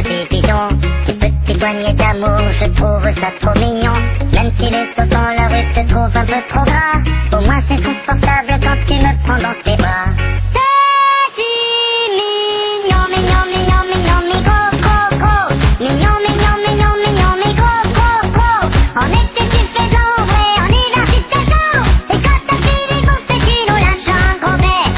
petit bidon, tes petites poignées d'amour, je trouve ça trop mignon. Même si les sauts dans la rue te trouvent un peu trop gras, au moins c'est confortable quand tu me prends dans tes bras. T'es si mignon, mignon, mignon, mignon, mi go, go, go. Mignon, mignon, mignon, mignon, mi go, go, go. En été tu fais de l'ombre et en hiver tu te chaud. Et quand t'as fini de bouffer tu nous lâches un gros bec.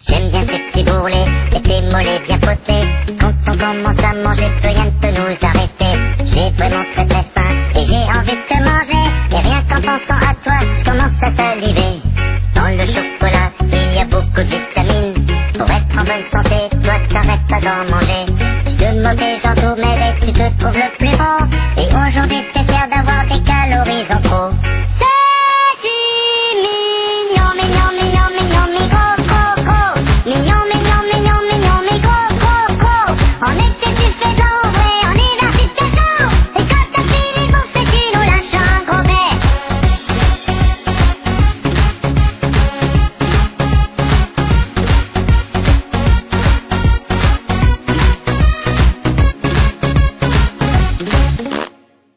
J'aime bien tes petits bourrelets et tes mollets bien potés. Quand on commence à manger, plus rien ne peut nous arrêter. J'ai vraiment très très faim et j'ai envie de te manger. Et rien qu'en pensant à toi, je commence à saliver. Dans le chocolat, il y a beaucoup de vitamines. Pour être en bonne santé, toi t'arrêtes pas d'en manger. Tu te moques des gens tout mêlés, tu te trouves le plus beau. Et aujourd'hui t'es fier d'avoir des calories en trop. T'es si mignon, mignon, mignon, mignon, mi go, go, go. Mignon, mignon, mignon, mignon, mi go, go, go. En été tu fais de l'ombre et en hiver tu te chaud. Et quand t'as fini de bouffer tu nous lâches un gros bec.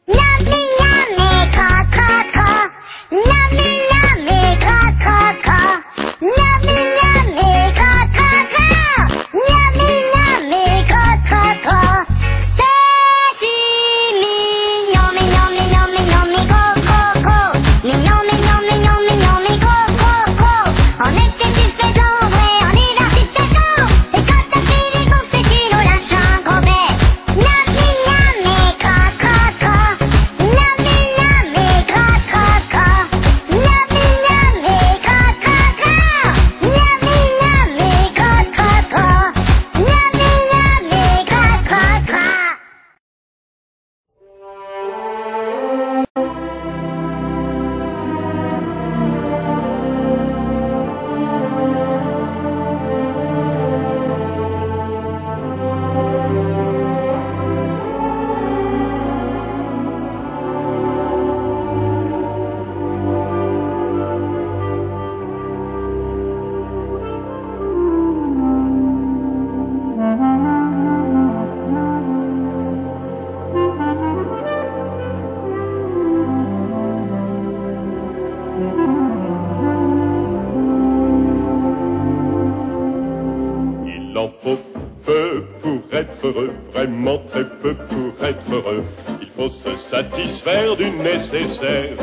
Yummy, yummy, cra, cra, cra. Yummy, yummy, cra, cra, cra. Yummy, yummy, cra, cra, cra. Yummy, yummy, cra, cra, cra. T'es si mignon, mignon, mignon, mignon, mi go, go, go. Mignon, mignon, mignon, mignon, mi go, go, go. En été tu fais de l'ombre et en hiver tu te chaud. Et quand t'as fini de bouffer tu nous lâches un gros bec. Yummy, yummy, cra, cra, cra. Yummy, yummy, cra, cra, cra. Yummy, yummy, cra, cra, cra. Yummy, yummy, cra, cra, cra. Yummy, yummy, cra, cra, cra. Il en faut peu pour être heureux, vraiment très peu pour être heureux. Il faut se satisfaire du nécessaire.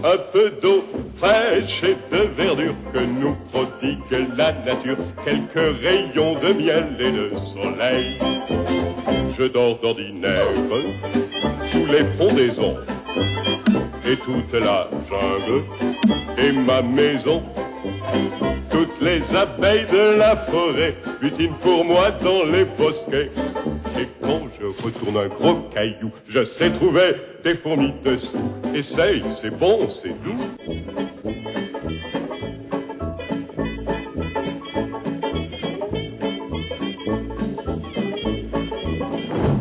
Un peu d'eau fraîche et de verdure que nous prodigue la nature. Quelques rayons de miel et de soleil. Je dors d'ordinaire sous les frondaisons. Et toute la jungle est ma maison. Toutes les abeilles de la forêt butinent pour moi dans les bosquets. Et quand je retourne un gros caillou, je sais trouver des fourmis dessous. Essaye, c'est bon, c'est doux.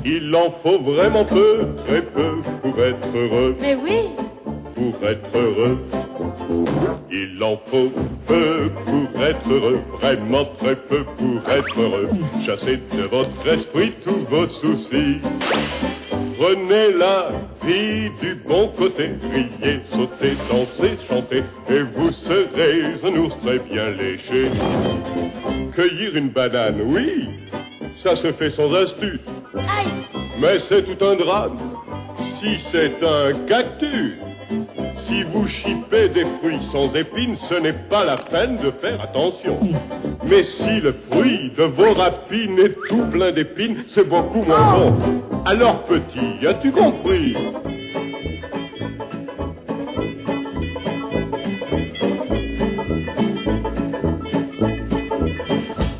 Il en faut vraiment peu, très peu, pour être heureux. Mais oui, Pour être heureux, il en faut peu pour être heureux, vraiment très peu pour être heureux. Chassez de votre esprit tous vos soucis. Prenez la vie du bon côté, riez, sautez, dansez, chantez, et vous serez un ours très bien léché. Cueillir une banane, oui, ça se fait sans astuce, aïe, mais c'est tout un drame si c'est un cactus. Si vous chipez des fruits sans épines, ce n'est pas la peine de faire attention. Mais si le fruit de vos rapines est tout plein d'épines, c'est beaucoup moins bon. Alors petit, as-tu compris?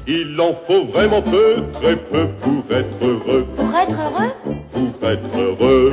Il en faut vraiment peu, très peu pour être heureux. pour être heureux, Pour être heureux.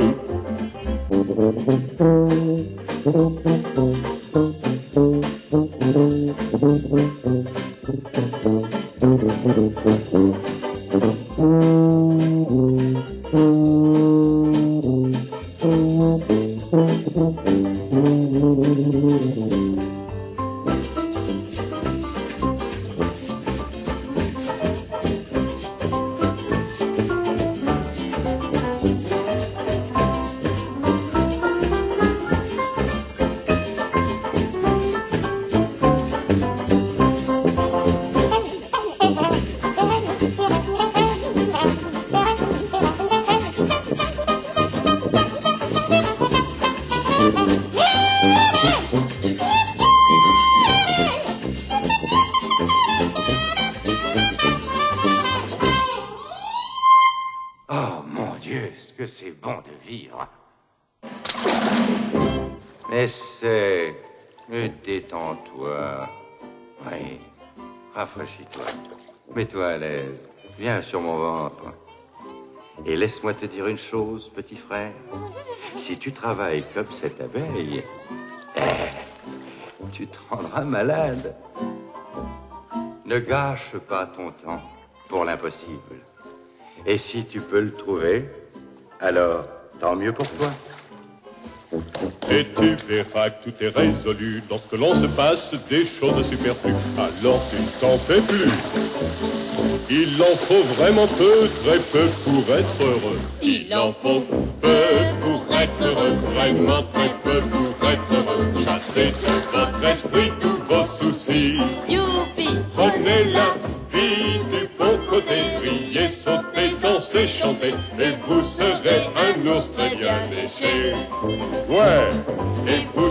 c'est bon de vivre. Essaie, et détends-toi. Oui, rafraîchis-toi. Mets-toi à l'aise. Viens sur mon ventre. Et laisse-moi te dire une chose, petit frère. Si tu travailles comme cette abeille, tu te rendras malade. Ne gâche pas ton temps pour l'impossible. Et si tu peux le trouver, alors tant mieux pour toi. Et tu verras que tout est résolu lorsque l'on se passe des choses superflues. Alors tu ne t'en fais plus. Il en faut vraiment peu, très peu pour être heureux. Il en faut peu pour être heureux, vraiment très peu pour être heureux. Chassez de votre esprit tous vos soucis. Youpi! Prenez la vie du bon côté, riez, sautez, dansez, chantez, et vous serez un ours très bien léché. Ouais, et vous